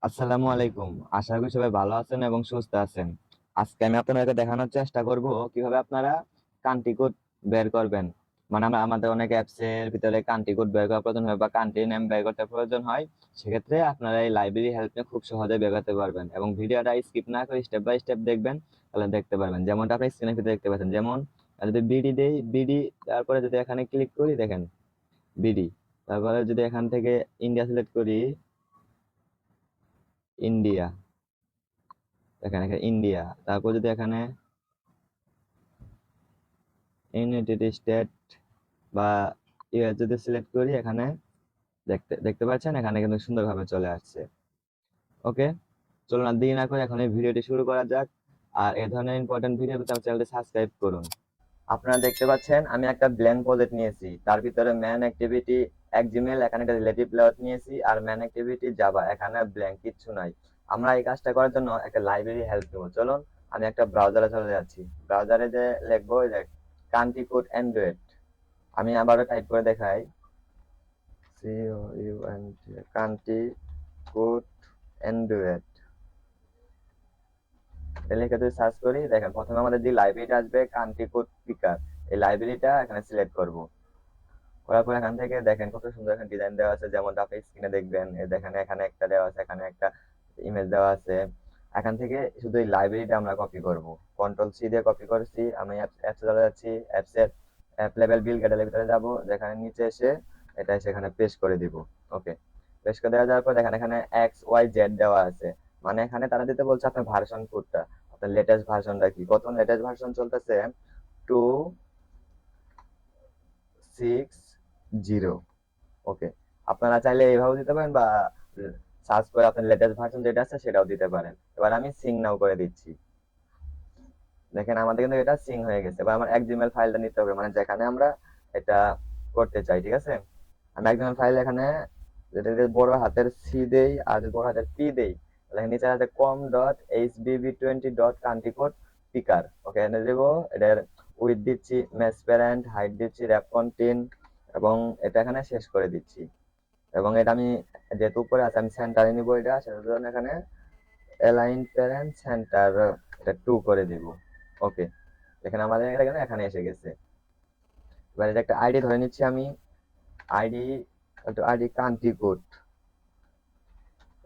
আসসালামু আলাইকুম। আশা করি সবাই ভালো আছেন এবং সুস্থ আছেন। আজকে আমি আপনাদেরকে দেখানোর চেষ্টা করব কিভাবে আপনারা কান্ট্রি কোড বের করবেন। মানে আমাদের অনেক অ্যাপস এর ভিতরে কান্ট্রি কোড বের করার প্রয়োজন হয় বা কান্ট্রি নেম বের করতে প্রয়োজন হয়। সেক্ষেত্রে আপনারা এই লাইব্রেরি হেল্প নিয়ে খুব সহজে বের করতে পারবেন এবং ভিডিওটা স্কিপ না করে স্টেপ বাই স্টেপ দেখবেন, তাহলে দেখতে পারবেন। যেমনটা আপনি স্ক্রিনের ভিতরে দেখতে পাচ্ছেন। যেমন যদি বিডি দেই, বিডি তারপরে যদি এখানে ক্লিক করি, দেখেন বিডি। তারপরে যদি এখান থেকে ইন্ডিয়া সিলেক্ট করি, ইন্ডিয়া, দেখেন এখানে ইন্ডিয়া। তারপর যদি এখানে ইউনাইটেড স্টেট বা ইউএস যদি সিলেক্ট করি, এখানে দেখতে দেখতে পাচ্ছেন এখানে কিন্তু সুন্দরভাবে চলে আসছে। ওকে, চলুন আর দেরি না করে এখন এই ভিডিওটি শুরু করা যাক। আর এই ধরনের ইম্পর্টেন্ট ভিডিও পেতে আমার চ্যানেলটি সাবস্ক্রাইব করুন। আপনারা দেখতে পাচ্ছেন আমি একটা ব্ল্যাঙ্ক প্রজেক্ট নিয়েছি, তার ভিতরে ম্যান অ্যাক্টিভিটি XML, এখানে একটা রিলেটিভ লেআউট নিয়েছি, আর ম্যান অ্যাক্টিভিটি জাভা, এখানে ব্ল্যাঙ্ক কিচ্ছু নাই। আমরা এই কাজটা করার জন্য একটা লাইব্রেরি হেল্প নেব। চলুন আমি একটা ব্রাউজারে চলে যাচ্ছি। ব্রাউজারে যে লিখবো, কান্ট্রি কোড অ্যান্ড্রয়েড। আমি আবারও টাইপ করে দেখাই, কান্ট্রি কোড অ্যান্ড্রয়েড লিখে যদি সার্চ করি, দেখেন প্রথমে আমাদের যে লাইব্রেরিটা আসবে কান্ট্রি কোড পিকার, এই লাইব্রেরিটা এখানে সিলেক্ট করব। করার পর এখান থেকে দেখেন কত সুন্দর এখানে ডিজাইন দেওয়া আছে, যেমনটা আপনি স্ক্রিনে দেখবেন। এই দেখেন এখানে একটা দেওয়া আছে, এখানে একটা ইমেজ দেওয়া আছে। এখান থেকে শুধু এই লাইব্রেরিটা আমরা কপি করব। কন্ট্রোল C দিয়ে কপি করেছি। আমি অ্যাপসে চলে যাচ্ছি, অ্যাপসের অ্যাপ লেভেল বিল গ্রেডেলের ভিতরে যাব, যেখানে নিচে এসে এটা সেখানে পেস্ট করে দিব। ওকে, পেস্ট করে দেওয়া যাওয়ার পর দেখেন এখানে XYZ দেওয়া আছে। মানে এখানে তারা দিতে বলছে আপনার ভার্সন কোডটা, আপনার লেটেস্ট ভার্সনটা কি। কত লেটেস্ট ভার্সন চলতেছে? 2.6.0। ওকে, আপনারা চাইলে এইভাবে দিতে পারেন বা সার্চ করে আপনার লেটেস্ট ভার্সন যেটা আছে সেটাও দিতে পারেন। এবার আমি সিং নাও করে দিচ্ছি। দেখেন আমাদের কিন্তু এটা সিং হয়ে গেছে। এবার আমার XML ফাইলটা নিতে হবে, মানে যেখানে আমরা এটা করতে চাই। ঠিক আছে, আমি XML ফাইল এখানে যেটা বড় হাতের সি দেই আর বড় হাতের পি দেই, তাহলে নিচে আছে com.hbb20.country code picker। ওকে, এনে দেবো। এটার উইথ দিচ্ছি মেস প্যারেন্ট, হাইট দিচ্ছি র্যাপ কন্টেন্ট, এবং এটা এখানে শেষ করে দিচ্ছি। এবং এটা আমি যেহেতু উপরে আছে আমি সেন্টারে নিব, এটা সেটার জন্য এখানে অ্যালাইন প্যারেন্ট সেন্টার এটা 2 করে দিব। ওকে, এখানে আমাদের এটা এখানে এসে গেছে। এবার এটা একটা আইডি ধরে নিচ্ছি আমি। ID ID country code,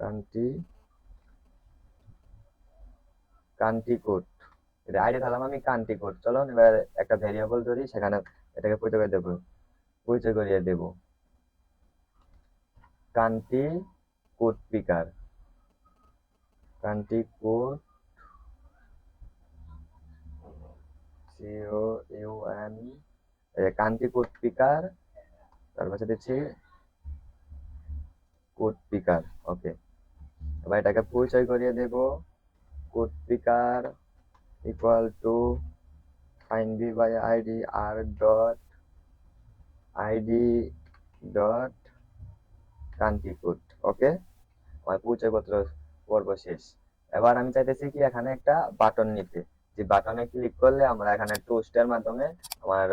country country code, এটা আইডি ধরলাম আমি কান্ট্রি কোড। চলো এবার একটা ভেরিয়েবল ধরি, সেখানে এটাকে পরিচয় করিয়ে দেব country code picker. Country code COUN, country code picker, তার পাশে দিচ্ছি কোড পিকার। ওকে, এবার এটাকে পরিচয় করিয়ে দেব code picker equal to find B by ID R dot ID dot country code. Okay, আমার পরিচয়পত্র পর্ব শেষ। এবার আমি চাইতেছি কি এখানে একটা বাটন নিতে, যে বাটনে ক্লিক করলে আমরা এখানে টোস্টের মাধ্যমে আমার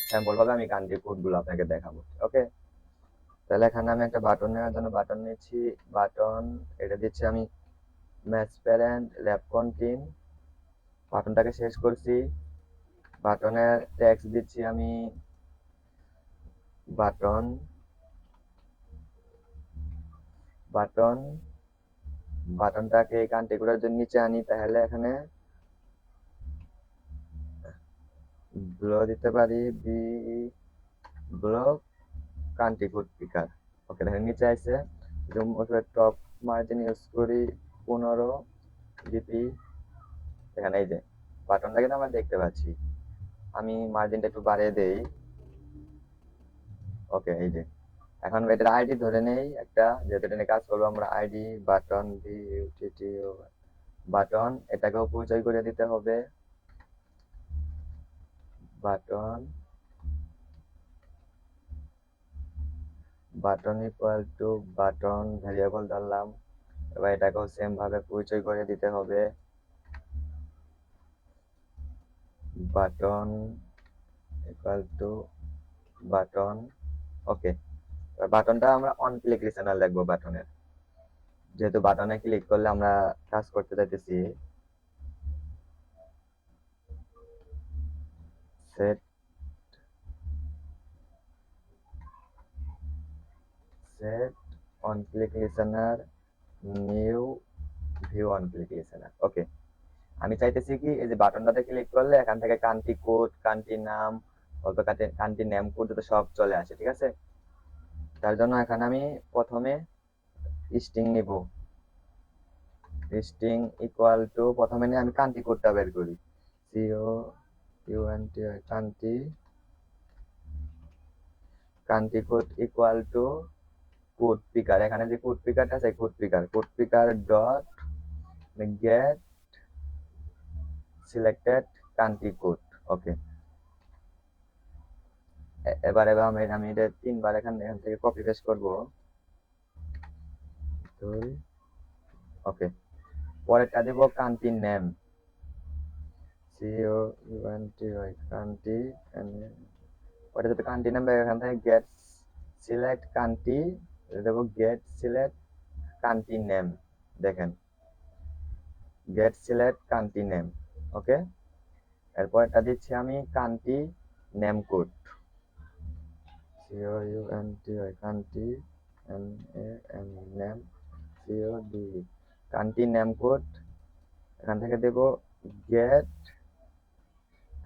স্যাম্পল ভাবে আমি কান্ট্রি কোড গুলো আপনাকে দেখাবো। ওকে, তাহলে এখানে আমি একটা বাটন নেওয়ার জন্য বাটন নিচ্ছি। বাটন এটা দিচ্ছি আমি ম্যাচ প্যারেন্ট ল্যাব কন্টিন, বাটনটাকে শেষ করছি। বাটনের টেক্সট দিচ্ছি আমি বাটন, বাটন বাটনটাকে কান্ট্রি কোডের জন্য নিচে আনি, তাহলে এখানে ব্লো দিতে পারি, B block country code picker. Okay, দেখেন নিচে আছে। Zoom okay, top margin use করি 15 ডিপি। এখানে এই যে বাটনটা কিন্তু আমরা দেখতে পাচ্ছি। আমি মার্জিনটা একটু বাড়িয়ে দেই। ওকে, এই যে এখন এটার আইডি ধরে নেই একটা, যেহেতু এটা নিয়ে কাজ করবো আমরা। আইডি বাটন BUTT বাটন, এটাকেও পরিচয় করে দিতে হবে। Button button equal to button variable ধরলাম। এবার এটাকেও সেম ভাবে পরিচয় করে দিতে হবে। Button equal to button. Okay, বাটনটা আমরা অন ক্লিক লিসেনার লিখবো বাটনের। যেহেতু বাটনে ক্লিক করলে আমরা কাজ করতে চাইতেছি, set set on click listener, new view on click listener. Okay, আমি চাইতেছি কি এই যে বাটনটাতে ক্লিক করলে এখান থেকে কান্ট্রি কোড, কান্ট্রি নাম, অথবা কান্ট্রি নেম কোড যাতে সব চলে আসে, ঠিক আছে? তার জন্য এখানে আমি প্রথমে স্ট্রিং নিব। স্ট্রিং ইকুয়াল টু প্রথমে নিয়ে আমি কান্ট্রি কোডটা বের করি। C O U N T country, country code equal to code picker. এখানে যে কোড পিকারটা আছে code picker dot get selected country code. Okay, এবার আমি এটা 3 বার এখান থেকে কপি পেস্ট করব। ওকে, পরেরটা দেব country name, C O U N T country, ওটা যদি কান্ট্রি নেম এখান থেকে গেট সিলেক্ট কান্ট্রি, দেবো গেট সিলেক্ট কান্ট্রি নেম। দেখেন, get select country name. Okay, এরপর এটা দিচ্ছি আমি country name code, C O U N T country name, C O D country name code. এখান থেকে দেব গেট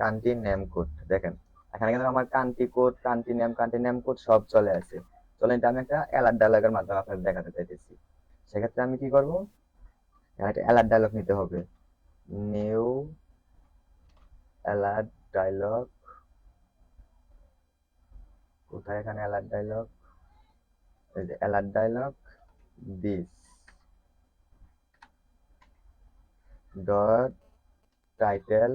কান্ট্রি নেম কোড। দেখেন, এখানে কিন্তু আমার কান্ট্রি নেম কোড সব চলে আসে। চলে, এটা আমি একটা অ্যালার্ট ডায়লগের মাধ্যমে আপনাদের দেখাতে চাইতেছি। সেক্ষেত্রে আমি কি করব, একটা অ্যালার্ট ডায়লগ নিতে হবে। নিউ অ্যালার্ট ডায়লগ, কোথায় এখানে অ্যালার্ট ডায়লগ, এই যে alert dialog, this dot title,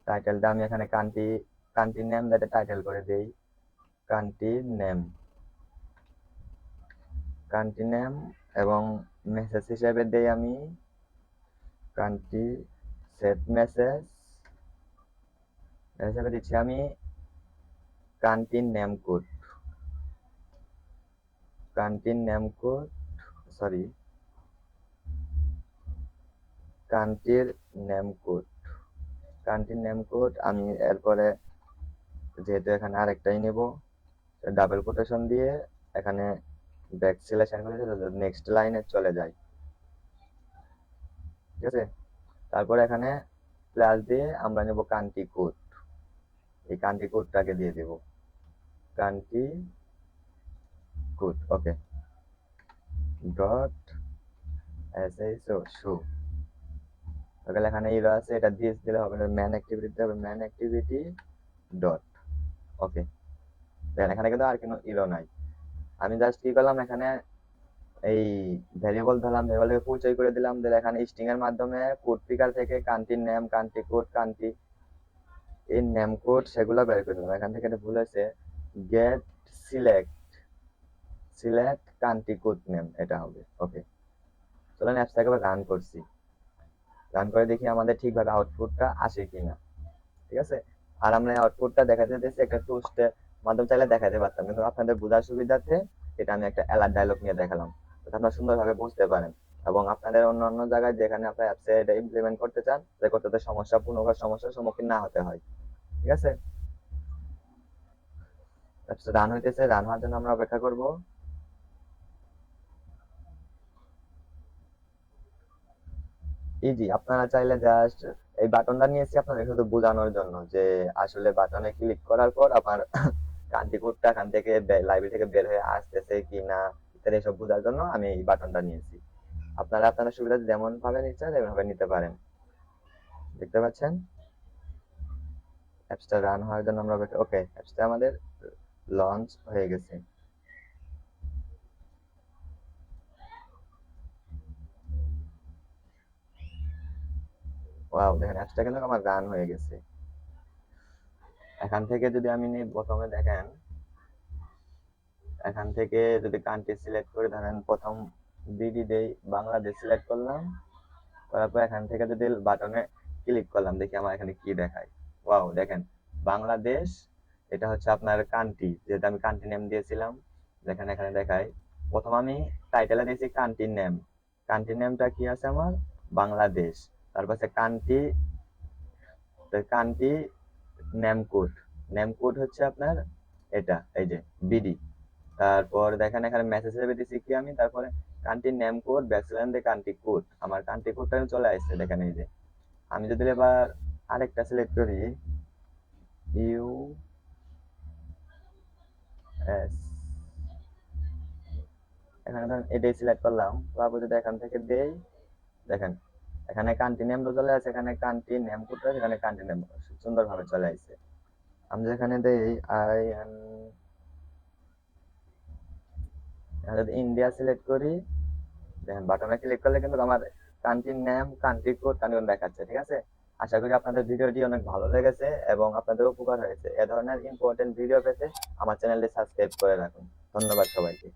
টাইটেলটা আমি এখানে কান্ট্রি নেম যেটা টাইটেল করে দেই, কান্ট্রি নেম, কান্ট্রি নেম, এবং মেসেজ হিসেবে দেই আমি কান্ট্রি সেট মেসেজ হিসেবে দিচ্ছি আমি country name code, country name code, sorry, কান্ট্রির name code, country name code. আমি এরপরে যেহেতু এখানে আরেকটাই নেব, ডাবল কোটেশন দিয়ে এখানে ব্যাক সিলেকশন করে নেক্সট লাইনে চলে যায়, ঠিক আছে? তারপর এখানে প্লাস দিয়ে আমরা নেব কান্ট্রি কোড, এই কান্ট্রি কোডটাকে দিয়ে দেব কান্ট্রি কোড। ওকে, ডট এসএসও শো, তাহলে এখানে ইরো আছে, এটা দিয়ে দিলে হবে না, ম্যান অ্যাক্টিভিটি হবে ম্যান অ্যাক্টিভিটি ডট। ওকে, দেখেন এখানে কিন্তু আর কোনো ইরো নাই। আমি জাস্ট কি করলাম, এখানে এই ভ্যারিয়েবল ধরলাম, ভ্যারিয়েবলকে পরিচয় করে দিলাম, দিলে এখানে স্ট্রিং এর মাধ্যমে কোড পিকার থেকে country name, country code, country এই নেম কোড সেগুলো বের করে দিলাম। এখান থেকে এটা ভুল হয়েছে, get select select country code name, এটা হবে। ওকে, চলেন অ্যাপসটাকে রান করছি, রান করে দেখি আমাদের ঠিকভাবে আউটপুটটা আসে কিনা, ঠিক আছে? আর আমরা আউটপুটটা দেখাতে দিয়েছি একটা টুস্টের মাধ্যমে, চাইলে দেখাতে পারতাম, কিন্তু আপনাদের বোঝার সুবিধার্থে এটা আমি একটা অ্যালার্ট ডায়লগ নিয়ে দেখালাম, যাতে আপনারা সুন্দরভাবে বুঝতে পারেন এবং আপনাদের অন্য জায়গায় যেখানে আপনার অ্যাপসে এটা ইমপ্লিমেন্ট করতে চান, যে করতে সমস্যার সম্মুখীন না হতে হয়, ঠিক আছে? অ্যাপসটা রান হইতেছে, রান হওয়ার জন্য আমরা অপেক্ষা করব। ইজি, আপনারা চাইলে জাস্ট এই বাটনটা নিয়েছি আপনাদের শুধু বোঝানোর জন্য যে আসলে বাটনে ক্লিক করার পর আপনার কান্ট্রি কোডটা এখান থেকে লাইব্রেরি থেকে বের হয়ে আসতেছে কি না ইত্যাদি সব বোঝার জন্য আমি এই বাটনটা নিয়েছি। আপনারা আপনাদের সুবিধা যেমন ভাবে নিচ্ছেন তেমন ভাবে নিতে পারেন। দেখতে পাচ্ছেন অ্যাপসটা রান হওয়ার জন্য আমরা ওকে, অ্যাপসটা আমাদের লঞ্চ হয়ে গেছে। ওয়াও, দেখেন অ্যাপসটা কিন্তু আমার রান হয়ে গেছে। এখান থেকে যদি আমি প্রথমে দেখেন, এখান থেকে যদি কান্ট্রি সিলেক্ট করে ধরেন প্রথম বিডি দেই, বাংলাদেশ সিলেক্ট করলাম, তারপর এখান থেকে যদি বাটনে ক্লিক করলাম, দেখি আমার এখানে কি দেখায়। ওয়াও, দেখেন বাংলাদেশ এটা হচ্ছে আপনার কান্ট্রি, যেহেতু আমি কান্ট্রি নেম দিয়েছিলাম, দেখেন এখানে দেখাই। প্রথম আমি টাইটেলে দিয়েছি কান্ট্রি নেম। কান্ট্রি নেমটা কি আছে আমার? বাংলাদেশ। তারপর হচ্ছে country, country name code. Name code হচ্ছে আপনার এটা, এই যে বিডি। তারপর দেখেন এখানে মেসেজ হিসেবে দিচ্ছি কি আমি, তারপরে কান্ট্রি নেম কোড ব্যাকস্ল্যাশ দিয়ে কান্ট্রি কোড, আমার কান্ট্রি কোডটা চলে আসছে দেখেন এই যে। আমি যদি এবার আরেকটা সিলেক্ট করি, ইউ এস, এখানে ধরেন এটাই সিলেক্ট করলাম। তারপর যদি এখান থেকে দেই, দেখেন এখানে কান্ট্রি নেম চলে আসে, এখানে কান্ট্রি নেম কোডটা, এখানে কান্ট্রি নেম সুন্দরভাবে চলে আসছে। আমি যেখানে দেই আই এন, যদি ইন্ডিয়া সিলেক্ট করি, দেখেন বাটনে ক্লিক করলে কিন্তু আমার country name, country code, country দেখাচ্ছে। ঠিক আছে, আশা করি আপনাদের ভিডিওটি অনেক ভালো লেগেছে এবং আপনাদের উপকার হয়েছে। এ ধরনের ইম্পর্টেন্ট ভিডিও পেতে আমার চ্যানেলটি সাবস্ক্রাইব করে রাখুন। ধন্যবাদ সবাইকে।